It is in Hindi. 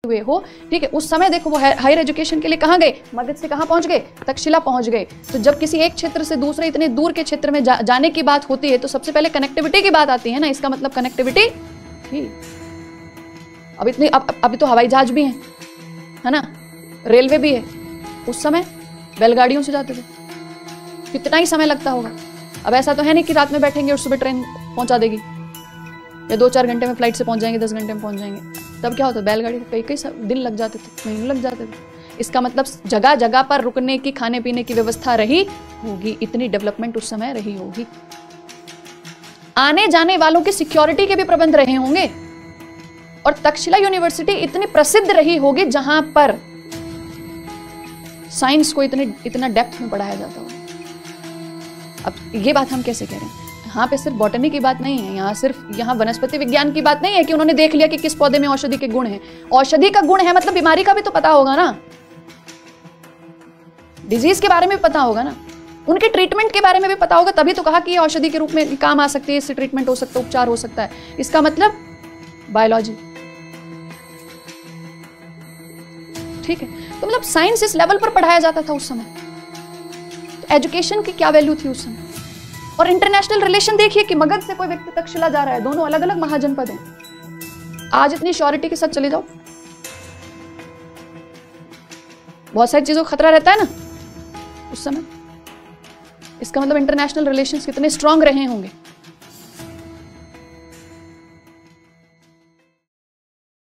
हुए हो, ठीक है। उस समय देखो वो हायर एजुकेशन के लिए कहाँ गए, मगध से कहाँ पहुंच गए, तक्षशिला पहुंच गए। तो जब किसी एक क्षेत्र से दूसरे इतने दूर के क्षेत्र में जाने की बात होती है तो सबसे पहले कनेक्टिविटी की बात आती है ना। इसका मतलब कनेक्टिविटी थी। अब इतनी अभी तो हवाई जहाज भी है ना, रेलवे भी है। उस समय बैलगाड़ियों से जाते थे, कितना ही समय लगता होगा। अब ऐसा तो है नहीं कि रात में बैठेंगे और सुबह ट्रेन पहुंचा देगी, या 2-4 घंटे में फ्लाइट से पहुंच जाएंगे, 10 घंटे में पहुंच जाएंगे। तब क्या होता है, बैलगाड़ी कई कई दिन लग जाते थे, महीने लग जाते थे। इसका मतलब जगह जगह पर रुकने की, खाने पीने की व्यवस्था रही होगी, इतनी डेवलपमेंट उस समय रही होगी। आने जाने वालों की सिक्योरिटी के भी प्रबंध रहे होंगे। और तक्षशिला यूनिवर्सिटी इतनी प्रसिद्ध रही होगी जहां पर साइंस को इतना डेप्थ में पढ़ाया जाता होगा। अब ये बात हम कैसे कह रहे हैं, यहाँ पे सिर्फ बॉटनी की बात नहीं है, यहाँ वनस्पति विज्ञान की बात नहीं है कि उन्होंने देख लिया कि किस पौधे में औषधि के गुण हैं। औषधि का गुण है मतलब बीमारी का भी तो पता होगा ना, डिजीज के बारे में भी पता होगा ना, उनके ट्रीटमेंट के बारे में भी पता होगा। तभी तो कहा कि ये औषधि के रूप में काम आ सकती है, इससे ट्रीटमेंट हो सकता है, उपचार हो सकता है। इसका मतलब बायोलॉजी, ठीक है। तो मतलब साइंस इस लेवल पर पढ़ाया जाता था उस समय। तो एजुकेशन की क्या वैल्यू थी उस समय। और इंटरनेशनल रिलेशन देखिए कि मगध से कोई व्यक्ति तक्षशिला जा रहा है, दोनों अलग अलग महाजनपद हैं। आज इतनी श्योरिटी के साथ चले जाओ, बहुत सारी चीजों का खतरा रहता है ना उस समय। इसका मतलब इंटरनेशनल रिलेशंस कितने स्ट्रांग रहे होंगे।